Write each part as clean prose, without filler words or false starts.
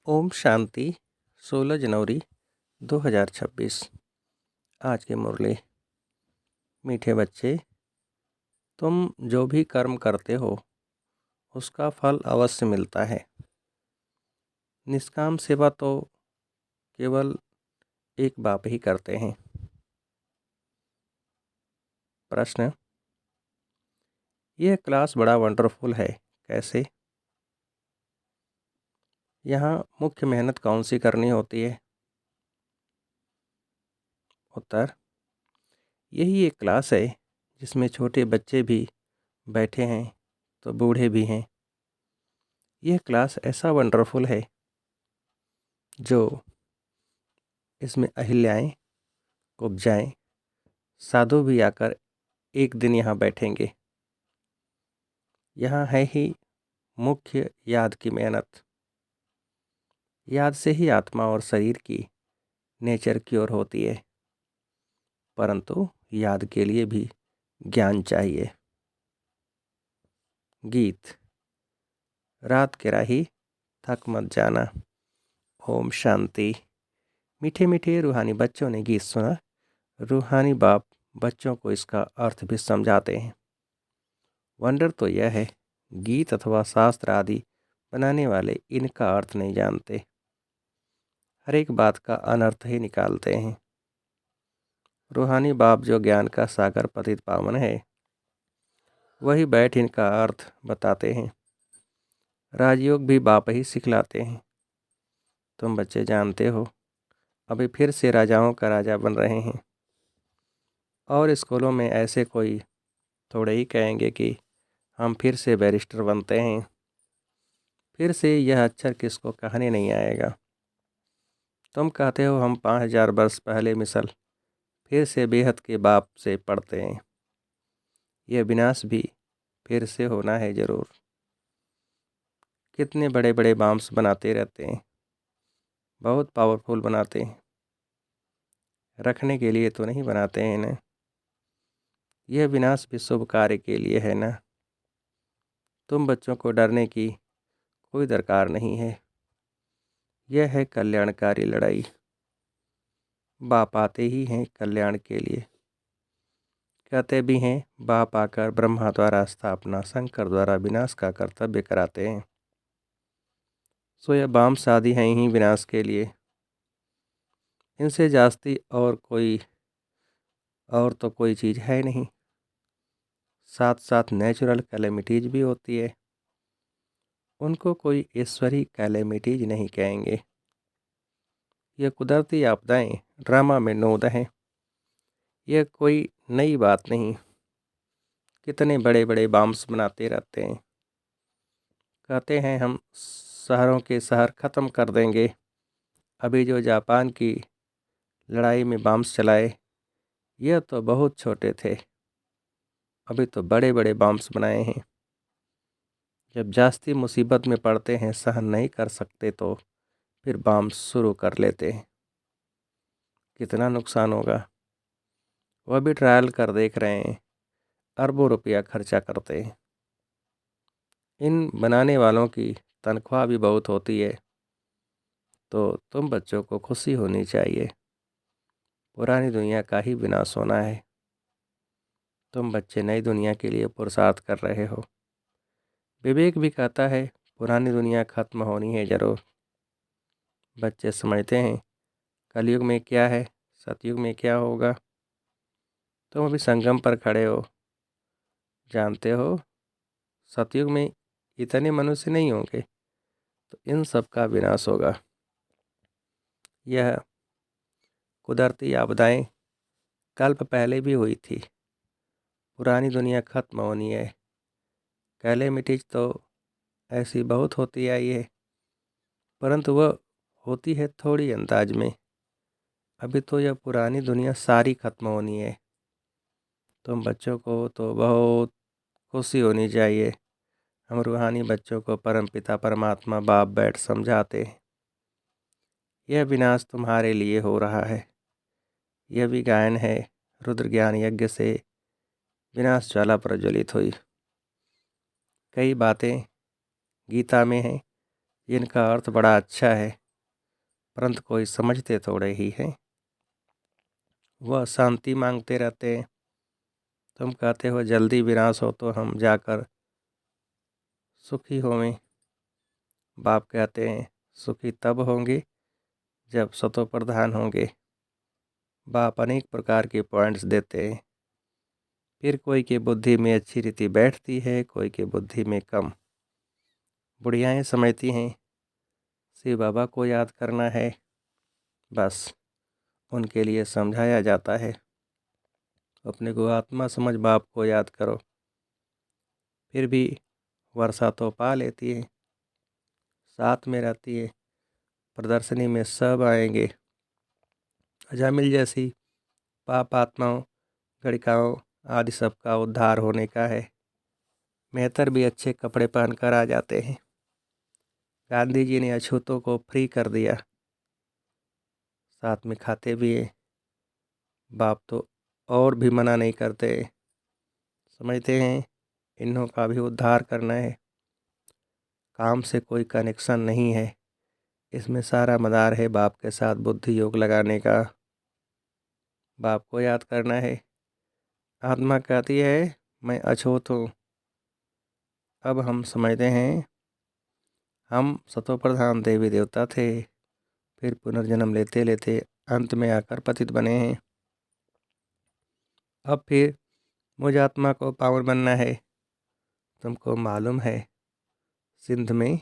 ओम शांति 16 जनवरी 2026। आज की मुरली। मीठे बच्चे, तुम जो भी कर्म करते हो उसका फल अवश्य मिलता है। निष्काम सेवा तो केवल एक बाप ही करते हैं। प्रश्न: यह क्लास बड़ा वंडरफुल है, कैसे? यहाँ मुख्य मेहनत कौन सी करनी होती है? उत्तर: यही एक क्लास है जिसमें छोटे बच्चे भी बैठे हैं तो बूढ़े भी हैं। यह क्लास ऐसा वंडरफुल है जो इसमें अहिल्याएँ, कुब्जाएँ, साधु भी आकर एक दिन यहाँ बैठेंगे। यहाँ है ही मुख्य याद की मेहनत। याद से ही आत्मा और शरीर की नेचर क्योर होती है, परंतु याद के लिए भी ज्ञान चाहिए। गीत। रात के राही थक मत जाना। ओम शांति। मीठे मीठे रूहानी बच्चों ने गीत सुना। रूहानी बाप बच्चों को इसका अर्थ भी समझाते हैं। वंडर तो यह है, गीत अथवा शास्त्र आदि बनाने वाले इनका अर्थ नहीं जानते, हर एक बात का अनर्थ ही निकालते हैं। रूहानी बाप जो ज्ञान का सागर पतित पावन है, वही बैठ इनका अर्थ बताते हैं। राजयोग भी बाप ही सिखलाते हैं। तुम बच्चे जानते हो, अभी फिर से राजाओं का राजा बन रहे हैं, और स्कूलों में ऐसे कोई थोड़े ही कहेंगे कि हम फिर से बैरिस्टर बनते हैं। फिर से यह अक्षर किसको कहने नहीं आएगा। तुम कहते हो हम 5000 वर्ष पहले मिसल फिर से बेहद के बाप से पढ़ते हैं। यह विनाश भी फिर से होना है ज़रूर। कितने बड़े बड़े बॉम्ब्स बनाते रहते हैं, बहुत पावरफुल बनाते हैं, रखने के लिए तो नहीं बनाते हैं ना। यह विनाश भी शुभ कार्य के लिए है ना। तुम बच्चों को डरने की कोई दरकार नहीं है। यह है कल्याणकारी लड़ाई। बाप आते ही हैं कल्याण के लिए। कहते भी हैं बाप आकर ब्रह्मा द्वारा स्थापना, शंकर द्वारा विनाश का कर्तव्य कराते हैं। सो यह बाम शादी हैं ही विनाश के लिए। इनसे जास्ती और तो कोई चीज़ है नहीं। साथ साथ नेचुरल कैलेमिटीज भी होती है, उनको कोई ईश्वरी कैलेमिटीज नहीं कहेंगे। यह कुदरती आपदाएं ड्रामा में नोद हैं। यह कोई नई बात नहीं। कितने बड़े बड़े बॉम्ब्स बनाते रहते हैं। कहते हैं हम शहरों के शहर ख़त्म कर देंगे। अभी जो जापान की लड़ाई में बॉम्ब्स चलाए, यह तो बहुत छोटे थे, अभी तो बड़े बड़े बॉम्ब्स बनाए हैं। जब जास्ती मुसीबत में पड़ते हैं, सहन नहीं कर सकते, तो फिर बॉम्ब्स शुरू कर लेते हैं। कितना नुकसान होगा, वह भी ट्रायल कर देख रहे हैं। अरबों रुपया खर्चा करते हैं। इन बनाने वालों की तनख्वाह भी बहुत होती है, तो तुम बच्चों को खुशी होनी चाहिए। पुरानी दुनिया का ही विनाश होना है। तुम बच्चे नई दुनिया के लिए पुरुषार्थ कर रहे हो। विवेक भी कहता है पुरानी दुनिया खत्म होनी है ज़रूर। बच्चे समझते हैं कलयुग में क्या है, सतयुग में क्या होगा। तुम अभी संगम पर खड़े हो, जानते हो सतयुग में इतने मनुष्य नहीं होंगे, तो इन सब का विनाश होगा। यह कुदरती आपदाएं कल्प पहले भी हुई थी। पुरानी दुनिया खत्म होनी है। कैलेमिटीज तो ऐसी बहुत होती आई है, परंतु वह होती है थोड़ी अंदाज में। अभी तो यह पुरानी दुनिया सारी खत्म होनी है। तुम बच्चों को तो बहुत खुशी होनी चाहिए। हम रूहानी बच्चों को परमपिता परमात्मा बाप बैठ समझाते हैं। यह विनाश तुम्हारे लिए हो रहा है। यह भी गायन है, रुद्र ज्ञान यज्ञ से विनाश ज्वाला प्रज्वलित हुई। कई बातें गीता में हैं, इनका अर्थ बड़ा अच्छा है, परंतु कोई समझते थोड़े ही हैं। वह शांति मांगते रहते हैं। तुम कहते हो जल्दी विनाश हो तो हम जाकर सुखी होवें। बाप कहते हैं सुखी तब होंगे जब सतो प्रधान होंगे। बाप अनेक प्रकार के पॉइंट्स देते हैं। फिर कोई के बुद्धि में अच्छी रीति बैठती है, कोई के बुद्धि में कम। बुढ़ियाएँ समझती हैं शिव बाबा को याद करना है, बस उनके लिए समझाया जाता है अपने को आत्मा समझ बाप को याद करो। फिर भी वर्षा तो पा लेती है, साथ में रहती है। प्रदर्शनी में सब आएंगे। अजामिल जैसी पाप आत्माओं, गणिकाओं आदि सबका उद्धार होने का है। मेहतर भी अच्छे कपड़े पहनकर आ जाते हैं। गांधी जी ने अछूतों को फ्री कर दिया, साथ में खाते भी हैं। बाप तो और भी मना नहीं करते, समझते हैं इन्हों का भी उद्धार करना है। काम से कोई कनेक्शन नहीं है, इसमें सारा मदार है बाप के साथ बुद्धि योग लगाने का। बाप को याद करना है। आत्मा कहती है मैं अछूत हूँ। अब हम समझते हैं हम सतो प्रधान देवी देवता थे, फिर पुनर्जन्म लेते लेते अंत में आकर पतित बने हैं। अब फिर मुझ आत्मा को पावन बनना है। तुमको मालूम है सिंध में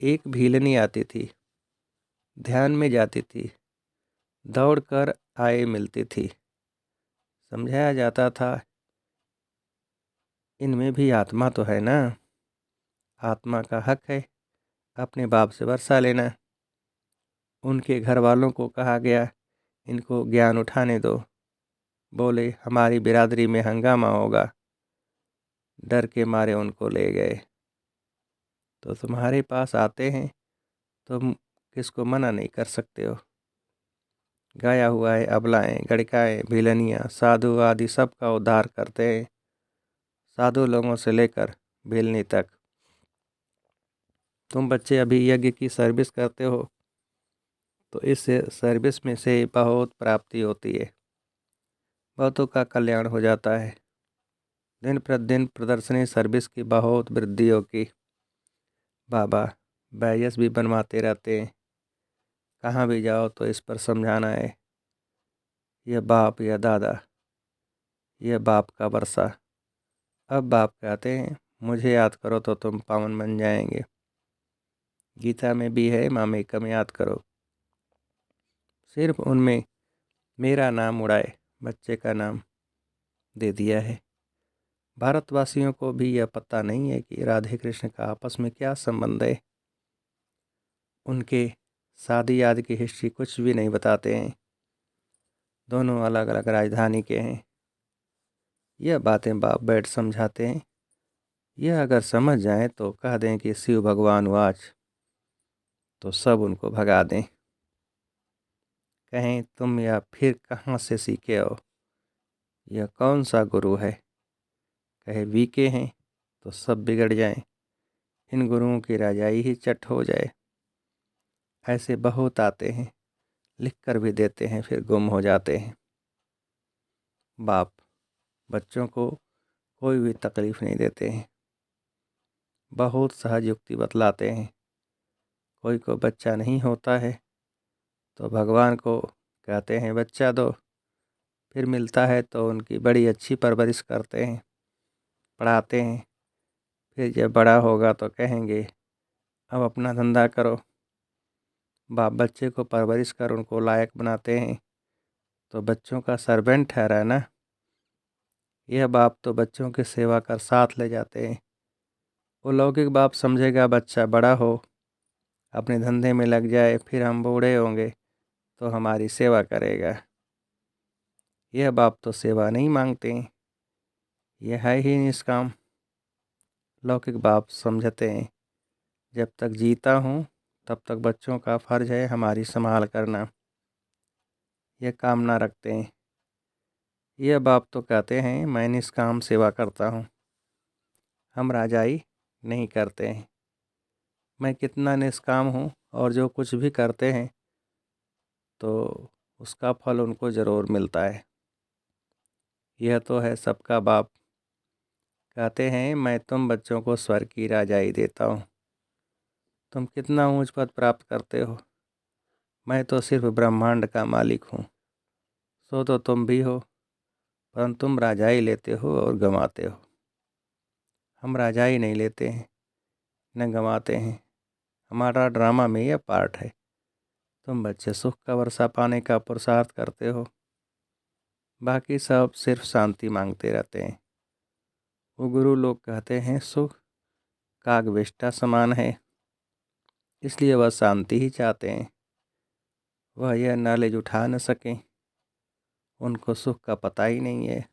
एक भीलनी आती थी, ध्यान में जाती थी, दौड़कर आए मिलती थी। समझाया जाता था इनमें भी आत्मा तो है ना, आत्मा का हक है अपने बाप से वर्षा लेना। उनके घर वालों को कहा गया इनको ज्ञान उठाने दो। बोले हमारी बिरादरी में हंगामा होगा। डर के मारे उनको ले गए। तो तुम्हारे पास आते हैं, तुम किसको मना नहीं कर सकते हो। गाया हुआ है अबलाएँ, गड़िकाएँ, भिलनियाँ, साधु आदि सब का उद्धार करते हैं, साधु लोगों से लेकर भिलनी तक। तुम बच्चे अभी यज्ञ की सर्विस करते हो, तो इस सर्विस में से बहुत प्राप्ति होती है, बहुतों का कल्याण हो जाता है। दिन प्रतिदिन प्रदर्शनी सर्विस की बहुत वृद्धि होगी। बाबा बैयस भी बनवाते रहते हैं। कहाँ भी जाओ तो इस पर समझाना है, यह बाप या दादा, यह बाप का वर्षा। अब बाप कहते हैं मुझे याद करो तो तुम पावन बन जाएंगे। गीता में भी है मामेकम याद करो। सिर्फ उनमें मेरा नाम उड़ाए बच्चे का नाम दे दिया है। भारतवासियों को भी यह पता नहीं है कि राधे कृष्ण का आपस में क्या संबंध है। उनके शादी आदि की हिस्ट्री कुछ भी नहीं बताते हैं। दोनों अलग अलग राजधानी के हैं। यह बातें बाप बैठ समझाते हैं। यह अगर समझ जाएं तो कह दें कि शिव भगवान वाच, तो सब उनको भगा दें। कहें तुम यह फिर कहाँ से सीखे हो, यह कौन सा गुरु है। कहे वीके हैं तो सब बिगड़ जाएं, इन गुरुओं की राजाई ही चट हो जाए। ऐसे बहुत आते हैं, लिख कर भी देते हैं, फिर गुम हो जाते हैं। बाप बच्चों को कोई भी तकलीफ़ नहीं देते हैं, बहुत सहज युक्ति बतलाते हैं। कोई को बच्चा नहीं होता है तो भगवान को कहते हैं बच्चा दो, फिर मिलता है तो उनकी बड़ी अच्छी परवरिश करते हैं, पढ़ाते हैं। फिर जब बड़ा होगा तो कहेंगे अब अपना धंधा करो। बाप बच्चे को परवरिश कर उनको लायक बनाते हैं, तो बच्चों का सर्वेंट ठहरा ना। यह बाप तो बच्चों की सेवा कर साथ ले जाते हैं। वो लौकिक बाप समझेगा बच्चा बड़ा हो, अपने धंधे में लग जाए, फिर हम बूढ़े होंगे तो हमारी सेवा करेगा। यह बाप तो सेवा नहीं मांगते हैं, यह है ही निष्काम। लौकिक बाप समझते हैं जब तक जीता हूँ तब तक बच्चों का फर्ज है हमारी संभाल करना। यह कामना रखते हैं। यह बाप तो कहते हैं मैं निष्काम सेवा करता हूँ, हम राजाई नहीं करते हैं। मैं कितना निष्काम हूँ और जो कुछ भी करते हैं तो उसका फल उनको ज़रूर मिलता है। यह तो है सबका बाप। कहते हैं मैं तुम बच्चों को स्वर्ग की राजाई देता हूँ। तुम कितना ऊंच पद प्राप्त करते हो, मैं तो सिर्फ ब्रह्मांड का मालिक हूँ। सो तो तुम भी हो, परंतु तुम राजाई लेते हो और गंवाते हो। हम राजाई नहीं लेते हैं न गंवाते हैं। हमारा ड्रामा में यह पार्ट है। तुम बच्चे सुख का वर्षा पाने का पुरुषार्थ करते हो, बाकी सब सिर्फ शांति मांगते रहते हैं। वो गुरु लोग कहते हैं सुख कागविष्टा समान है, इसलिए वह शांति ही चाहते हैं। वह यह नॉलेज उठा न सकें, उनको सुख का पता ही नहीं है।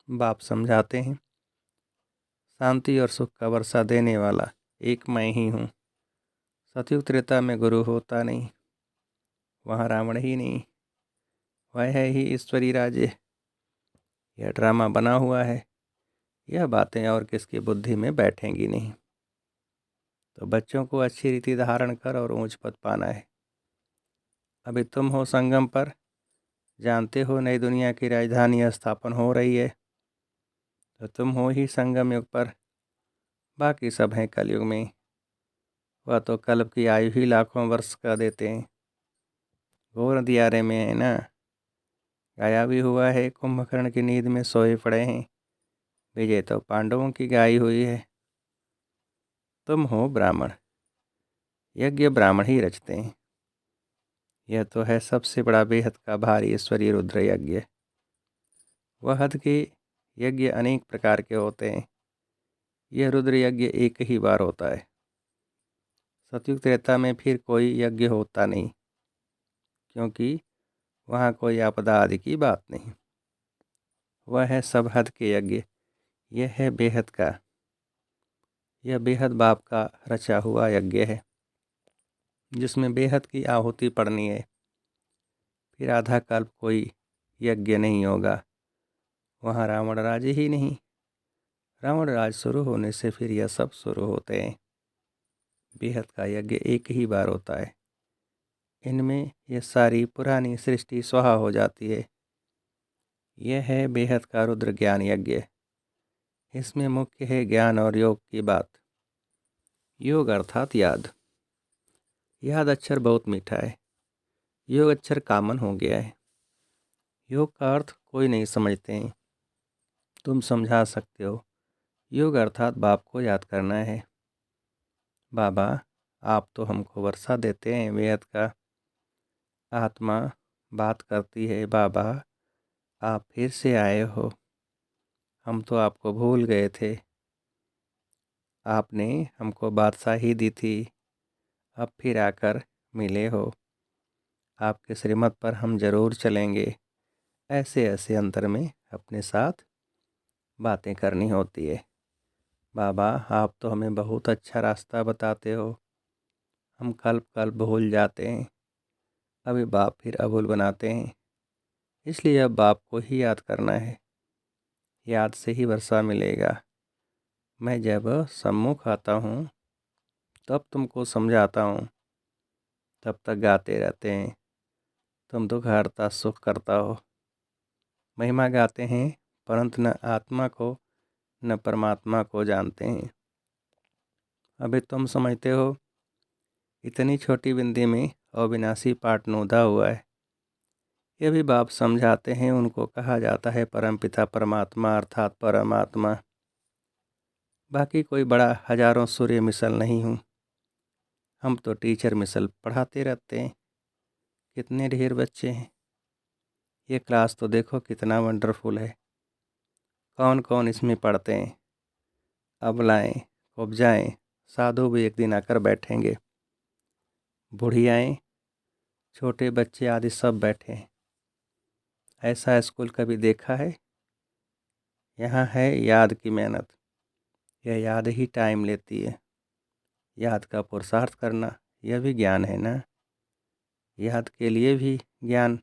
बाप समझाते हैं शांति और सुख का वर्षा देने वाला एक मैं ही हूँ। सतयुग त्रेता में गुरु होता नहीं, वहाँ रावण ही नहीं, वह है ही ईश्वरी राजे। यह ड्रामा बना हुआ है, यह बातें और किसकी बुद्धि में बैठेंगी नहीं। तो बच्चों को अच्छी रीति धारण कर और ऊंच पद पाना है। अभी तुम हो संगम पर, जानते हो नई दुनिया की राजधानी स्थापन हो रही है, तो तुम हो ही संगम युग पर। बाकी सब हैं कलयुग में। वह तो कल्प की आयु ही लाखों वर्ष का देते हैं। घोर अंधियारे में है ना। गाया भी हुआ है, कुंभकर्ण की नींद में सोए पड़े हैं। विजय तो पांडवों की गाई हुई है। तुम हो ब्राह्मण, यज्ञ ब्राह्मण ही रचते हैं। यह तो है सबसे बड़ा बेहद का भारी ईश्वरीय रुद्र यज्ञ। वह हद के यज्ञ अनेक प्रकार के होते हैं। यह रुद्र यज्ञ एक ही बार होता है। सतयुग त्रेता में फिर कोई यज्ञ होता नहीं, क्योंकि वहाँ कोई आपदा आदि की बात नहीं। वह है सब हद के यज्ञ। यह है बेहद का। यह बेहद बाप का रचा हुआ यज्ञ है, जिसमें बेहद की आहुति पड़नी है। फिर आधा कल्प कोई यज्ञ नहीं होगा। वहाँ रावण राज ही नहीं। रावण राज शुरू होने से फिर यह सब शुरू होते हैं। बेहद का यज्ञ एक ही बार होता है। इनमें यह सारी पुरानी सृष्टि स्वाहा हो जाती है। यह है बेहद का रुद्र ज्ञान यज्ञ। इसमें मुख्य है ज्ञान और योग की बात। योग अर्थात याद। याद अक्षर बहुत मीठा है, योग अक्षर कॉमन हो गया है। योग का अर्थ कोई नहीं समझते हैं, तुम समझा सकते हो। योग अर्थात बाप को याद करना है। बाबा आप तो हमको वर्षा देते हैं बेहद का। आत्मा बात करती है, बाबा आप फिर से आए हो, हम तो आपको भूल गए थे। आपने हमको बादशाही दी थी, अब फिर आकर मिले हो। आपके श्रीमत पर हम ज़रूर चलेंगे। ऐसे ऐसे अंतर में अपने साथ बातें करनी होती है। बाबा आप तो हमें बहुत अच्छा रास्ता बताते हो, हम कल्प कल्प भूल जाते हैं। अभी बाप फिर अभूल बनाते हैं, इसलिए अब बाप को ही याद करना है। याद से ही वर्षा मिलेगा। मैं जब सम्मुख आता हूँ तब तुमको समझाता हूँ, तब तक गाते रहते हैं। तुम दुख हरता सुख करता हो। महिमा गाते हैं, परंतु न आत्मा को न परमात्मा को जानते हैं। अभी तुम समझते हो इतनी छोटी बिंदी में अविनाशी पाठ नोधा हुआ है। यह भी बाप समझाते हैं, उनको कहा जाता है परमपिता परमात्मा अर्थात परमात्मा। बाकी कोई बड़ा हजारों सूर्य मिसल नहीं हूँ। हम तो टीचर मिसल पढ़ाते रहते हैं। कितने ढेर बच्चे हैं। ये क्लास तो देखो कितना वंडरफुल है। कौन कौन इसमें पढ़ते हैं। अबलाएँ उपजाएँ साधु भी एक दिन आकर बैठेंगे। बुढ़ियाएँ छोटे बच्चे आदि सब बैठे हैं। ऐसा स्कूल कभी देखा है? यहाँ है याद की मेहनत। यह याद ही टाइम लेती है। याद का पुरुषार्थ करना यह भी ज्ञान है ना। याद के लिए भी ज्ञान,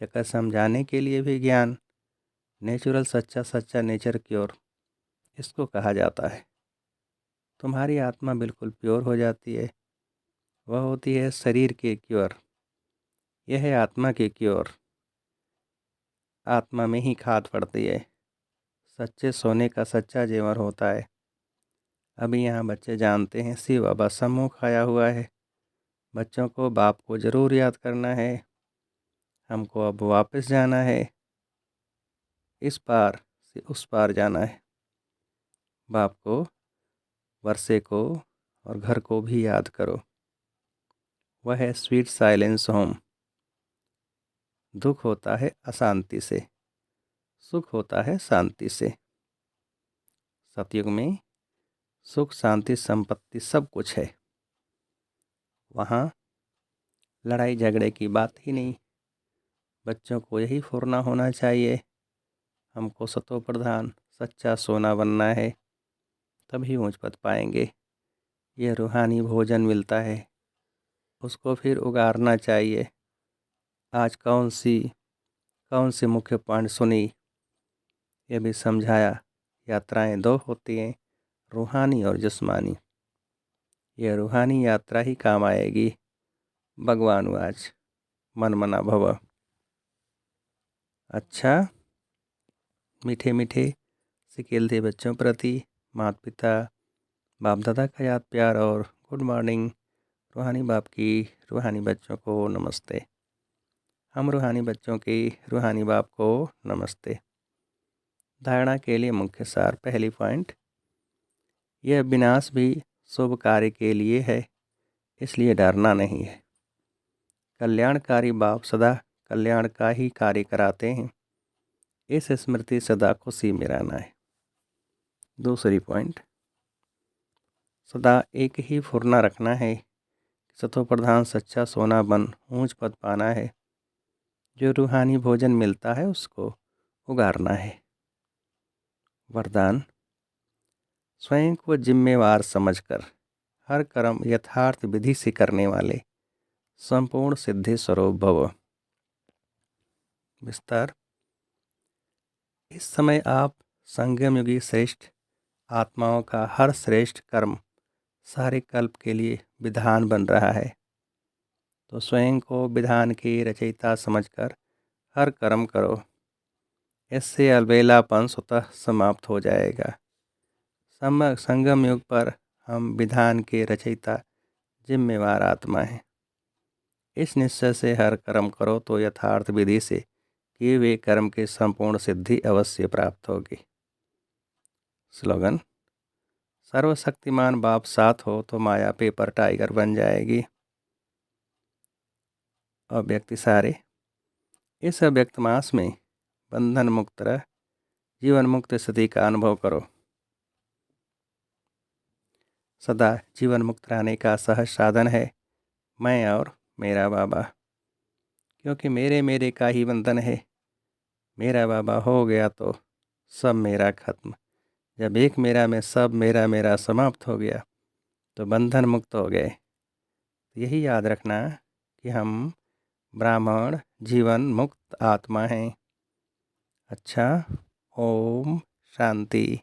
चक्कर समझाने के लिए भी ज्ञान। नेचुरल सच्चा सच्चा नेचर क्योर इसको कहा जाता है। तुम्हारी आत्मा बिल्कुल प्योर हो जाती है। वह होती है शरीर की क्योर। यह है आत्मा की क्योर। आत्मा में ही खाद पड़ती है। सच्चे सोने का सच्चा जेवर होता है। अभी यहाँ बच्चे जानते हैं शिव बाबा सम्मुख आया हुआ है। बच्चों को बाप को ज़रूर याद करना है। हमको अब वापस जाना है। इस पार से उस पार जाना है। बाप को, वर्षे को और घर को भी याद करो। वह है स्वीट साइलेंस होम। दुख होता है अशांति से, सुख होता है शांति से। सतयुग में सुख, शांति, संपत्ति सब कुछ है। वहाँ लड़ाई झगड़े की बात ही नहीं। बच्चों को यही फुरना होना चाहिए। हमको सतो प्रधान सच्चा सोना बनना है, तभी ऊंच पद पाएंगे। ये रूहानी भोजन मिलता है, उसको फिर उगारना चाहिए। आज कौन सी मुख्य पॉइंट सुनी, ये भी समझाया। यात्राएं दो होती हैं, रूहानी और जिस्मानी। ये रूहानी यात्रा ही काम आएगी। भगवान आज मन मना भव। अच्छा, मीठे मीठे सिकेल थे बच्चों प्रति माता पिता बाप दादा का याद प्यार और गुड मॉर्निंग। रूहानी बाप की रूहानी बच्चों को नमस्ते। हम रूहानी बच्चों की रूहानी बाप को नमस्ते। धारणा के लिए मुख्य सार। पहली पॉइंट, यह विनाश भी शुभ कार्य के लिए है, इसलिए डरना नहीं है। कल्याणकारी बाप सदा कल्याण का ही कार्य कराते हैं, इस स्मृति सदा खुशी में रहना है। दूसरी पॉइंट, सदा एक ही फुरना रखना है। सतो प्रधान सच्चा सोना बन ऊंच पद पाना है। जो रूहानी भोजन मिलता है उसको उगारना है। वरदान, स्वयं को जिम्मेवार समझकर हर कर्म यथार्थ विधि से करने वाले संपूर्ण सिद्धि स्वरूप भव। विस्तार, इस समय आप संगम युगी श्रेष्ठ आत्माओं का हर श्रेष्ठ कर्म सारे कल्प के लिए विधान बन रहा है। तो स्वयं को विधान की रचयिता समझकर हर कर्म करो। इससे अलबेलापन स्वतः समाप्त हो जाएगा। संगम युग पर हम विधान के रचयिता जिम्मेवार आत्मा हैं। इस निश्चय से हर कर्म करो तो यथार्थ विधि से किए हुए कर्म की संपूर्ण सिद्धि अवश्य प्राप्त होगी। स्लोगन, सर्वशक्तिमान बाप साथ हो तो माया पेपर टाइगर बन जाएगी। अव्यक्ति सारे, इस अव्यक्त मास में बंधन मुक्त रह जीवन मुक्त स्थिति का अनुभव करो। सदा जीवन मुक्त रहने का सहज साधन है मैं और मेरा बाबा, क्योंकि मेरे का ही बंधन है। मेरा बाबा हो गया तो सब मेरा खत्म। जब एक मेरा में सब मेरा समाप्त हो गया तो बंधन मुक्त हो गए। यही याद रखना कि हम ब्राह्मण जीवन मुक्त आत्मा हैं। अच्छा, ओम शांति।